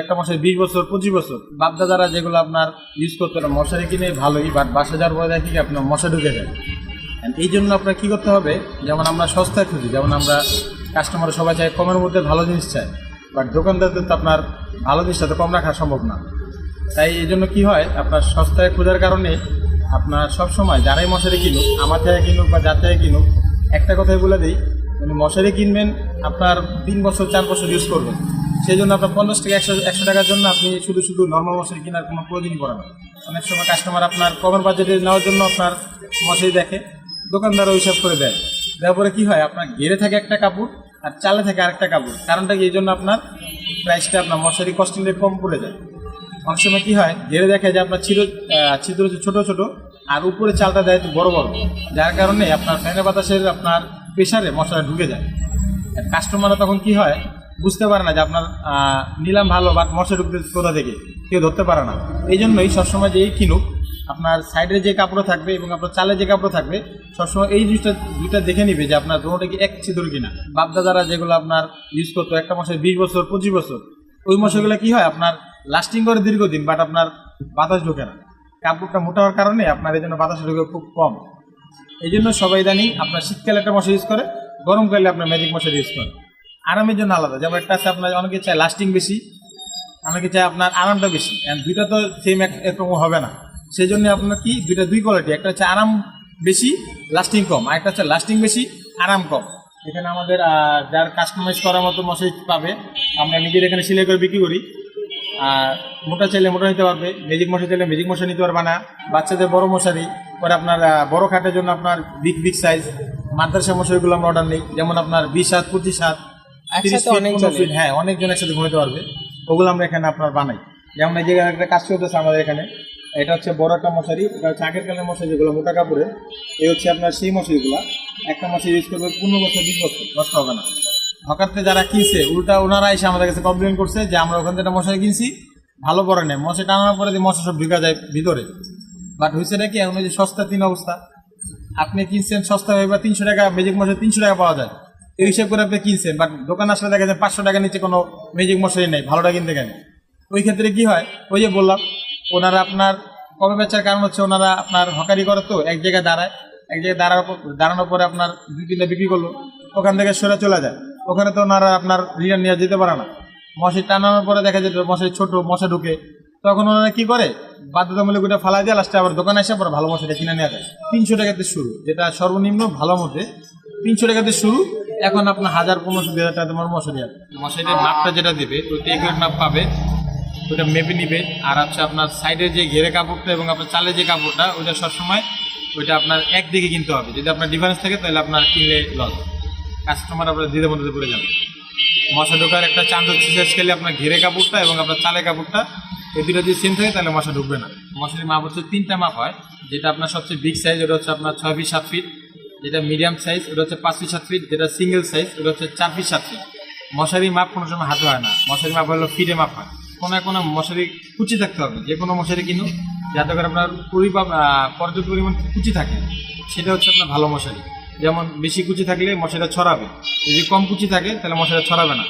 একটা মশারি 20 বছর 25 বছর বাপদাদারা যেগুলো আপনার ইউজ করতে পারে মশারি কিনে ভালোই, বাট বাসা যাওয়ার পরে দেখি আপনার মশা ঢুকে যায়। এই জন্য আপনার কী করতে হবে, যেমন আমরা সস্তায় খুঁজি, যেমন আমরা কাস্টমার সবাই চাই কমের মধ্যে ভালো জিনিস চায়, বাট দোকানদারদের তো আপনার ভালো জিনিসটা তো কম রাখা সম্ভব না। তাই এই জন্য কী হয়, আপনার সস্তায় খোঁজার কারণে আপনার সবসময় যারাই মশারি কিনুক, আমার থেকে কিনুক বা যার থেকে কিনুক, একটা কথাই বলে দিই, মানে মশারি কিনবেন আপনার 3 বছর 4 বছর ইউজ করবেন, সেই জন্য আপনার 50 থেকে 100 টাকার জন্য আপনি শুধু নর্মাল মশারি কেনার কোনো প্রয়োজনই পড়ে না। অনেক সময় কাস্টমার আপনার কমের বাজেটে নেওয়ার জন্য আপনার মশারি দেখে, দোকানদারও হিসাব করে দেয়, দেওয়ার পরে কী হয়, আপনার ঘেরে থাকে একটা কাপড় আর চালে থাকে আরেকটা কাপড়। কারণটা কি, এই জন্য আপনার প্রাইসটা আপনার মশারি কস্টিং রেট কম পড়ে যায়। অনেক সময় কী হয়, ঘেরে দেখে যে আপনার ছিদ্র ছোটো ছোটো আর উপরে চালটা দেয় বড় বড়, যার কারণে আপনার ফ্যানের বাতাসের আপনার প্রেশারে মশারা ঢুকে যায়। কাস্টমাররা তখন কি হয়, বুঝতে পারে না যে আপনার নিলাম ভালো, বাট মশা ঢুকতে কোথা থেকে কেউ ধরতে পারে না। এই জন্যই সবসময় যেই কিনুক আপনার সাইডে যে কাপড় থাকবে এবং আপনার চালে যে কাপড় থাকবে, সবসময় এই দুইটা দেখে নিবে যে আপনার দুটোটা কি এক ছিদ্র কিনা। বাপদাদারা যেগুলো আপনার ইউজ করতো একটা মশারি 20 বছর 25 বছর, ওই মশারিগুলো কী হয় আপনার লাস্টিং করে দীর্ঘদিন, বাট আপনার বাতাস ঢোকে না। কাপড়টা মোটা হওয়ার কারণে আপনার এই জন্য বাতাস ঢোকে খুব কম। এই জন্য সবাই ইদানিং আপনার শীতকালে একটা মশারি ইউজ করে, গরমকালে আপনার ম্যাজিক মশারি ইউজ করে। আরামের জন্য আলাদা, যেমন একটা আছে আপনার অনেকে চায় লাস্টিং বেশি, অনেকে চায় আপনার আরামটা বেশি, দুইটা তো সেম একরকম হবে না। সেই জন্য আপনার কি দুই কোয়ালিটি, একটা হচ্ছে আরাম বেশি লাস্টিং কম, আর একটা হচ্ছে লাস্টিং বেশি আরাম কম। এখানে আমাদের যার কাস্টমাইজ করার মতো মশারি পাবে, আমরা নিজের এখানে সেলাই করে বিক্রি করি। মোটা চাইলে মোটা নিতে পারবে, ম্যাজিক মশারি চাইলে ম্যাজিক মশারি নিতে পারবে না। বাচ্চাদের বড় মশারি পরে আপনার বড় খাটের জন্য আপনার বিগ সাইজ মাদ্রাসা মশারিগুলো আমরা অর্ডার নিই, যেমন আপনার 20 হাত 25 হাত 30 ফিট, হ্যাঁ অনেকজন একসাথে ঘুমাতে পারবে, ওগুলো আমরা এখানে আপনার বানাই। যেমন এই জায়গায় একটা কাজ চলতেছে আমাদের এখানে, এটা হচ্ছে বড় একটা মশারি, এটা হচ্ছে আগের কালের মশারি যেগুলো মোটা কাপড়ে, এই হচ্ছে আপনার সেই মশারিগুলো। একটা মশারি ইউজ করবে 15 বছর 20 বছর, নষ্ট হবে না। হকারতে যারা কিনছে উল্টা ওনারা এসে আমাদের কাছে কমপ্লেন করছে যে আমরা ওখান থেকে মশারি কিনছি ভালো পরে নেই, মশারি টানানোর পরে যে মশা সব ঢুকা যায় ভিতরে। বাট হয়েছে নাকি এখন যে সস্তা 3 অবস্থা, আপনি কিনছেন সস্তা হয়ে 300 টাকা ম্যাজিক মশারি 300 টাকা পাওয়া যায়, এই হিসাব করে আপনি কিনছেন, বাট দোকান আসলে দেখা যায় 500 টাকা নিচে কোনো ম্যাজিক মশারি নেই, ভালোটা কিনতে গেলে। ওই ক্ষেত্রে কি হয়, ওই যে বললাম ওনারা আপনার কমে বেচার কারণ হচ্ছে ওনারা আপনার হকারি করে, তো এক জায়গায় দাঁড়ায়, এক জায়গায় দাঁড়ানোর পরে আপনার 2-3টা বিক্রি করলো, ওখান থেকে সরে চলে যায়, ওখানে তো ওনারা আপনার রিটার্ন নিয়ে যেতে পারে না। মশারি টানানোর পরে দেখা যেত মশারি ছোট মশা ঢুকে, তখন ওনারা কী করে বাধ্যতামূলক ওটা ফালাই দিয়ে লাস্টে আবার দোকানে এসে পরে ভালো মশারিটা কিনে নেওয়া যায়। 300 টাকাতে শুরু, যেটা সর্বনিম্ন ভালো মধ্যে 300 টাকাতে শুরু। এখন আপনার 1000-1500-2000 টাকা তোমার মশারি আছে। মশারিটার মাপটা যেটা দেবে ওইটা একুরেট মাপ পাবে, ওইটা মেপে নিবে। আর হচ্ছে আপনার সাইডে যে ঘেরে কাপড়টা এবং আপনার চালে যে কাপড়টা, ওইটা সবসময় ওইটা আপনার একদিকে কিনতে হবে। যদি আপনার ডিফারেন্স থাকে তাহলে আপনার কিনলে লস, কাস্টমার আপনার দ্বিধা মধ্যে পড়ে যাবে। মশা ঢোকার একটা চান্স হচ্ছে শেষ খেলে আপনার ঘেরে কাপড়টা এবং আপনার চালে কাপড়টা, এই দুটো যদি সেম থাকে তাহলে মশা ঢুকবে না। মশারির মাপ হচ্ছে 3টা মাপ হয়, যেটা আপনার সবচেয়ে বিগ সাইজ ওটা হচ্ছে আপনার 6 ফিট 7 ফিট, যেটা মিডিয়াম সাইজ ওটা হচ্ছে 5 ফিট 7 ফিট, যেটা সিঙ্গেল সাইজ ওটা হচ্ছে 4 ফিট 7 ফিট। মশারির মাপ কোনো সময় হাতে হয় না, মশারির মাপ হলো ফিটে মাপ হয়। কোনো মশারি কুচি থাকতে হবে, যে কোনো মশারি কিনুন যাতে করে আপনার পর্যাপ্ত পরিমাণ কুচি থাকে, সেটা হচ্ছে আপনার ভালো মশারি। যেমন বেশি কুচি থাকলে মশারিটা ছড়াবে, যদি কম কুচি থাকে তাহলে মশারিটা ছড়াবে না।